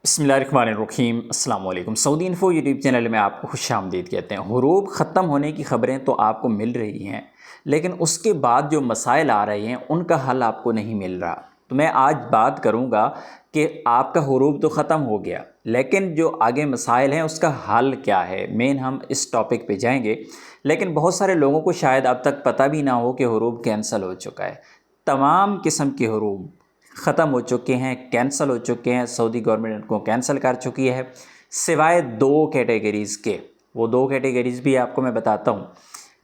बिस्मिल्लाहिर्रहमानिर्रहीम। अस्सलाम वालेकुम। सऊदी इन्फो यूट्यूब चैनल में आपको खुश आमदीद कहते हैं। हुरूब ख़त्म होने की ख़बरें तो आपको मिल रही हैं, लेकिन उसके बाद जो मसाइल आ रहे हैं उनका हल आपको नहीं मिल रहा। तो मैं आज बात करूंगा कि आपका हुरूब तो ख़त्म हो गया, लेकिन जो आगे मसाइल हैं उसका हल क्या है। मेन हम इस टॉपिक पे जाएंगे, लेकिन बहुत सारे लोगों को शायद अब तक पता भी ना हो कि हुरूब कैंसिल हो चुका है। तमाम किस्म के हुरूब ख़त्म हो चुके हैं, कैंसिल हो चुके हैं। सऊदी गवर्नमेंट इनको कैंसिल कर चुकी है, सिवाय दो कैटेगरीज़ के। वो दो कैटेगरीज़ भी आपको मैं बताता हूँ,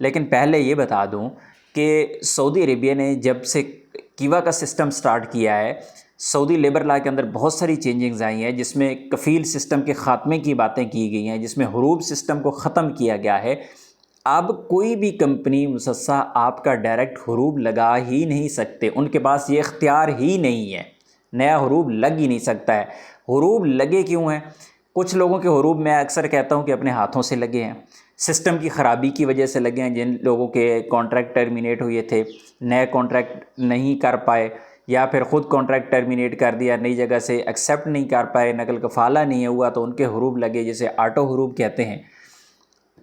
लेकिन पहले ये बता दूँ कि सऊदी अरेबिया ने जब से कीवा का सिस्टम स्टार्ट किया है, सऊदी लेबर लॉ के अंदर बहुत सारी चेंजिंग्स आई हैं, जिसमें कफ़ील सिस्टम के ख़ात्मे की बातें की गई हैं, जिसमें हुरूब सिस्टम को ख़त्म किया गया है। अब कोई भी कंपनी मुसस्सा आपका डायरेक्ट हुरूब लगा ही नहीं सकते, उनके पास ये इख्तियार ही नहीं है। नया हुरूब लग ही नहीं सकता है। हुरूब लगे क्यों हैं? कुछ लोगों के हुरूब मैं अक्सर कहता हूँ कि अपने हाथों से लगे हैं, सिस्टम की ख़राबी की वजह से लगे हैं। जिन लोगों के कॉन्ट्रैक्ट टर्मिनेट हुए थे, नए कॉन्ट्रैक्ट नहीं कर पाए, या फिर ख़ुद कॉन्ट्रैक्ट टर्मिनेट कर दिया, नई जगह से एक्सेप्ट नहीं कर पाए, नकल कफ़ाला नहीं हुआ, तो उनके हुरूब लगे, जिसे ऑटो हुरूब कहते हैं।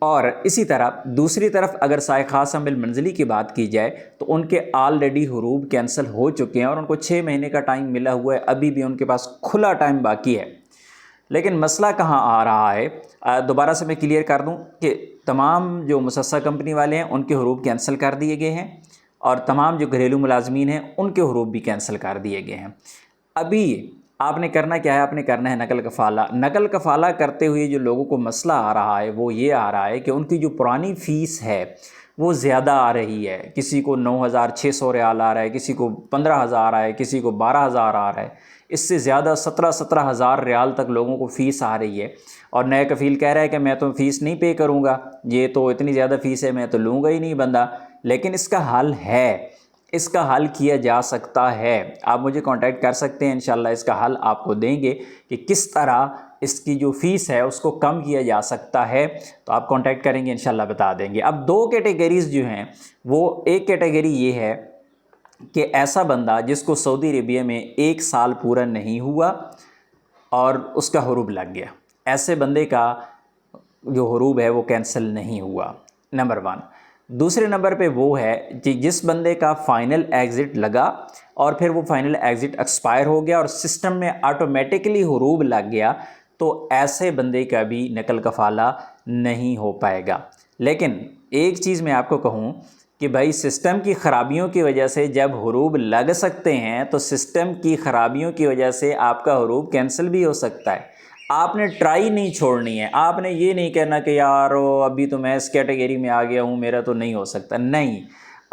और इसी तरह दूसरी तरफ अगर साए ख़ास बिल मंजिली की बात की जाए तो उनके ऑलरेडी हुरूब कैंसिल हो चुके हैं और उनको 6 महीने का टाइम मिला हुआ है, अभी भी उनके पास खुला टाइम बाकी है। लेकिन मसला कहाँ आ रहा है, दोबारा से मैं क्लियर कर दूं कि तमाम जो मुसस्सा कंपनी वाले हैं उनके हुरूब कैंसिल कर दिए गए हैं, और तमाम जो घरेलू मुलाजमीन हैं उनके हुरूब भी कैंसिल कर दिए गए हैं। अभी आपने करना क्या है? आपने करना है नकल कफ़ाला। नकल कफ़ाला करते हुए जो लोगों को मसला आ रहा है वो ये आ रहा है कि उनकी जो पुरानी फ़ीस है वो ज़्यादा आ रही है। किसी को 9,600 रियाल आ रहा है, किसी को 15,000 आ रहा है, किसी को 12,000 आ रहा है। इससे ज़्यादा 17,000 रियाल तक लोगों को फ़ीस आ रही है। और नया कफ़ील कह रहा है कि मैं तो फ़ीस नहीं पे करूँगा, ये तो इतनी ज़्यादा फ़ीस है, मैं तो लूँगा ही नहीं बंदा। लेकिन इसका हल है, इसका हल किया जा सकता है। आप मुझे कांटेक्ट कर सकते हैं, इंशाल्लाह इसका हल आपको देंगे कि किस तरह इसकी जो फ़ीस है उसको कम किया जा सकता है। तो आप कांटेक्ट करेंगे, इंशाल्लाह बता देंगे। अब दो कैटेगरीज़ जो हैं, वो एक कैटेगरी ये है कि ऐसा बंदा जिसको सऊदी अरेबिया में 1 साल पूरा नहीं हुआ और उसका हुरूब लग गया, ऐसे बंदे का जो हुरूब है वो कैंसिल नहीं हुआ, नंबर 1। दूसरे नंबर पे वो है कि जिस बंदे का फ़ाइनल एग्ज़िट लगा और फिर वो फ़ाइनल एग्ज़िट एक्सपायर हो गया और सिस्टम में ऑटोमेटिकली हुरूब लग गया, तो ऐसे बंदे का भी नकल कफ़ाला नहीं हो पाएगा। लेकिन एक चीज़ मैं आपको कहूँ कि भाई, सिस्टम की ख़राबियों की वजह से जब हुरूब लग सकते हैं, तो सिस्टम की ख़राबियों की वजह से आपका हुरूब कैंसिल भी हो सकता है। आपने ट्राई नहीं छोड़नी है। आपने ये नहीं कहना कि यार अभी तो मैं इस कैटेगरी में आ गया हूँ, मेरा तो नहीं हो सकता। नहीं,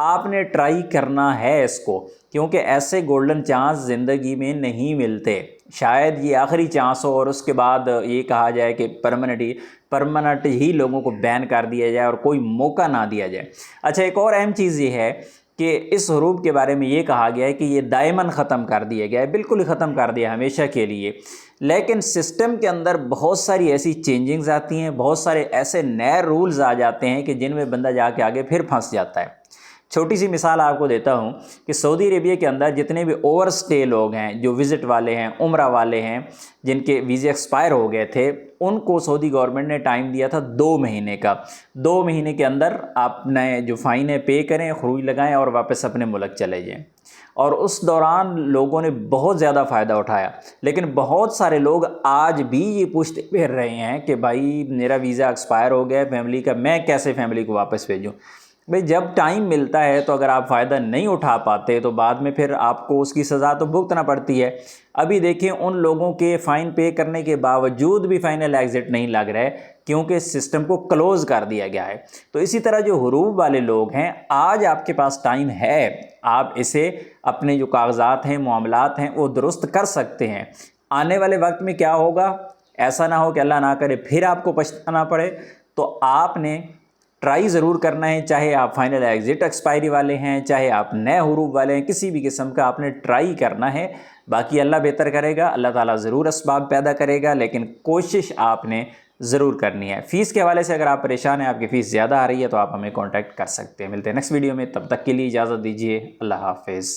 आपने ट्राई करना है इसको, क्योंकि ऐसे गोल्डन चांस ज़िंदगी में नहीं मिलते। शायद ये आखिरी चांस हो और उसके बाद ये कहा जाए कि परमानेंट ही लोगों को बैन कर दिया जाए और कोई मौका ना दिया जाए। अच्छा, एक और अहम चीज़ ये है कि इस हुरूब के बारे में ये कहा गया है कि ये दायमन ख़त्म कर दिया गया है, बिल्कुल ही ख़त्म कर दिया हमेशा के लिए। लेकिन सिस्टम के अंदर बहुत सारी ऐसी चेंजिंग्स आती हैं, बहुत सारे ऐसे नए रूल्स आ जाते हैं कि जिनमें बंदा जाके आगे फिर फंस जाता है। छोटी सी मिसाल आपको देता हूँ कि सऊदी अरेबिया के अंदर जितने भी ओवर स्टे लोग हैं, जो विज़िट वाले हैं, उम्रा वाले हैं, जिनके वीज़े एक्सपायर हो गए थे, उनको सऊदी गवर्नमेंट ने टाइम दिया था 2 महीने का। 2 महीने के अंदर आप नए जो फ़ाइन है पे करें, खरूज लगाएं और वापस अपने मुल्क चले जाएं। और उस दौरान लोगों ने बहुत ज़्यादा फ़ायदा उठाया। लेकिन बहुत सारे लोग आज भी ये पूछते फिर रहे हैं कि भाई, मेरा वीज़ा एक्सपायर हो गया फैमिली का, मैं कैसे फैमिली को वापस भेजूँ? भाई, जब टाइम मिलता है तो अगर आप फ़ायदा नहीं उठा पाते तो बाद में फिर आपको उसकी सज़ा तो भुगतना पड़ती है। अभी देखिए, उन लोगों के फ़ाइन पे करने के बावजूद भी फ़ाइनल एग्ज़िट नहीं लग रहा है, क्योंकि सिस्टम को क्लोज़ कर दिया गया है। तो इसी तरह जो हुरूब वाले लोग हैं, आज आपके पास टाइम है, आप इसे अपने जो कागज़ात हैं, मामलात हैं, वो दुरुस्त कर सकते हैं। आने वाले वक्त में क्या होगा, ऐसा ना हो कि अल्लाह ना करे फिर आपको पछताना पड़े। तो आपने ट्राई ज़रूर करना है, चाहे आप फाइनल एग्ज़िट एक्सपायरी वाले हैं, चाहे आप नए हुरूब वाले हैं, किसी भी किस्म का आपने ट्राई करना है। बाकी अल्लाह बेहतर करेगा, अल्लाह ताला ज़रूर असबाब पैदा करेगा, लेकिन कोशिश आपने ज़रूर करनी है। फ़ीस के हवाले से अगर आप परेशान हैं, आपकी फ़ीस ज़्यादा आ रही है, तो आप हमें कॉन्टैक्ट कर सकते हैं। मिलते हैं नेक्स्ट वीडियो में, तब तक के लिए इजाज़त दीजिए। अल्लाह हाफ़िज़।